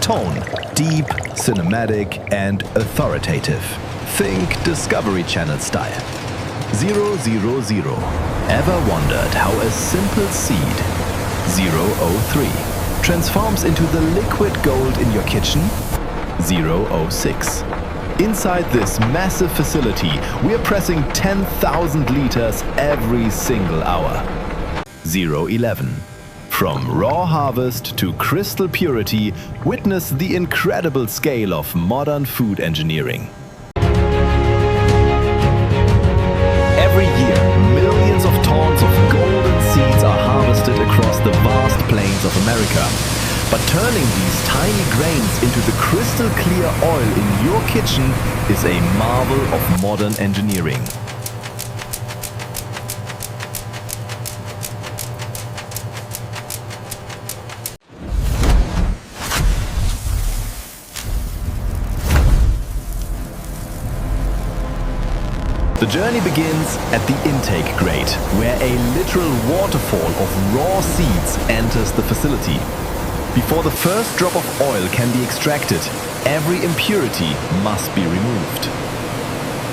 tone: deep, cinematic, and authoritative. Think Discovery Channel style. 000. Ever wondered how a simple seed, 003, transforms into the liquid gold in your kitchen? 006. Inside this massive facility, we're pressing 10,000 liters every single hour. 011. From raw harvest to crystal purity, witness the incredible scale of modern food engineering. Every year, millions of tons of golden seeds are harvested across the vast plains of America. But turning these tiny grains into the crystal clear oil in your kitchen is a marvel of modern engineering. The journey begins at the intake grate, where a literal waterfall of raw seeds enters the facility. Before the first drop of oil can be extracted, every impurity must be removed.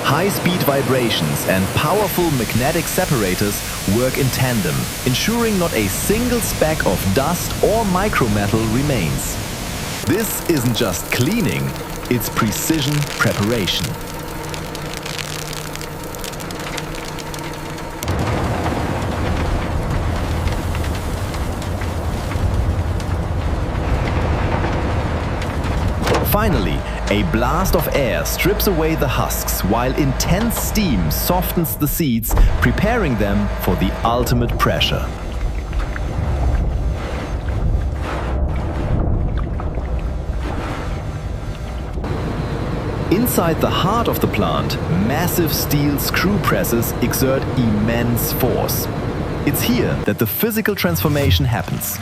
High-speed vibrations and powerful magnetic separators work in tandem, ensuring not a single speck of dust or micrometal remains. This isn't just cleaning, it's precision preparation. Finally, a blast of air strips away the husks while intense steam softens the seeds, preparing them for the ultimate pressure. Inside the heart of the plant, massive steel screw presses exert immense force. It's here that the physical transformation happens.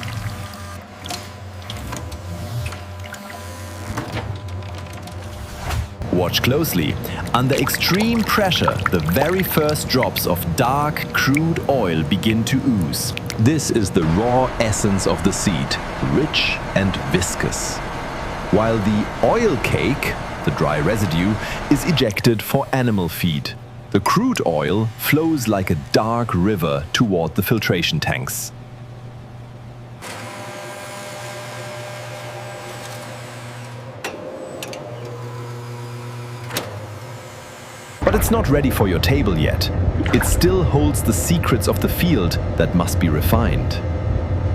Watch closely. Under extreme pressure, the very first drops of dark, crude oil begin to ooze. This is the raw essence of the seed, rich and viscous. While the oil cake, the dry residue, is ejected for animal feed. The crude oil flows like a dark river toward the filtration tanks. But it's not ready for your table yet. It still holds the secrets of the field that must be refined.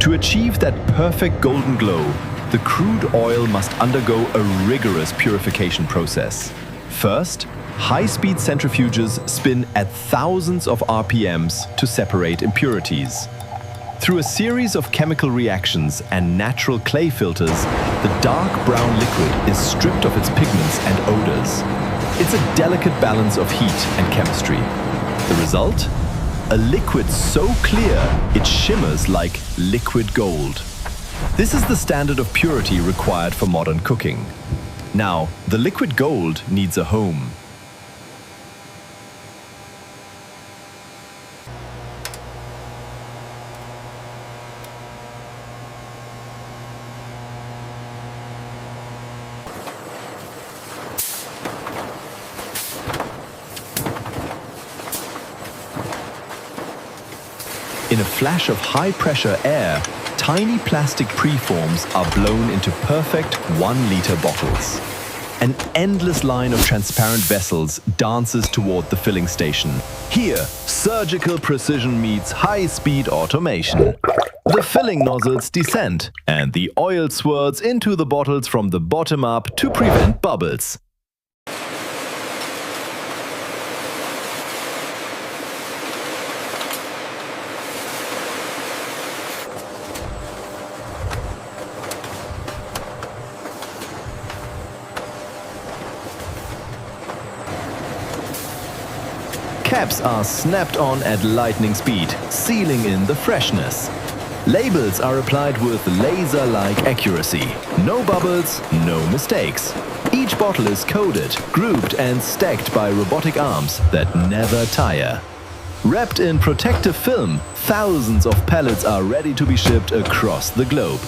To achieve that perfect golden glow, the crude oil must undergo a rigorous purification process. First, high-speed centrifuges spin at thousands of RPMs to separate impurities. Through a series of chemical reactions and natural clay filters, the dark brown liquid is stripped of its pigments and odors. It's a delicate balance of heat and chemistry. The result? A liquid so clear it shimmers like liquid gold. This is the standard of purity required for modern cooking. Now, the liquid gold needs a home. In a flash of high-pressure air, tiny plastic preforms are blown into perfect 1-liter bottles. An endless line of transparent vessels dances toward the filling station. Here, surgical precision meets high-speed automation. The filling nozzles descend, and the oil swirls into the bottles from the bottom up to prevent bubbles. Caps are snapped on at lightning speed, sealing in the freshness. Labels are applied with laser-like accuracy. No bubbles, no mistakes. Each bottle is coded, grouped and stacked by robotic arms that never tire. Wrapped in protective film, thousands of pellets are ready to be shipped across the globe.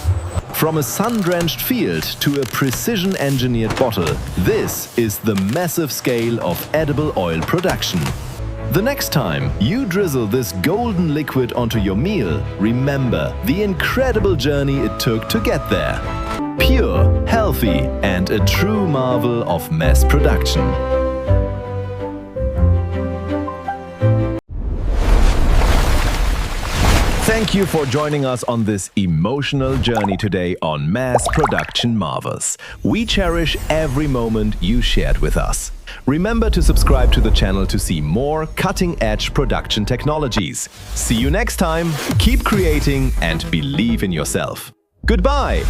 From a sun-drenched field to a precision-engineered bottle, this is the massive scale of edible oil production. The next time you drizzle this golden liquid onto your meal, remember the incredible journey it took to get there. Pure, healthy, and a true marvel of mass production. Thank you for joining us on this emotional journey today on mass production marvels. We cherish every moment you shared with us. Remember to subscribe to the channel to see more cutting-edge production technologies. See you next time. Keep creating and believe in yourself. Goodbye.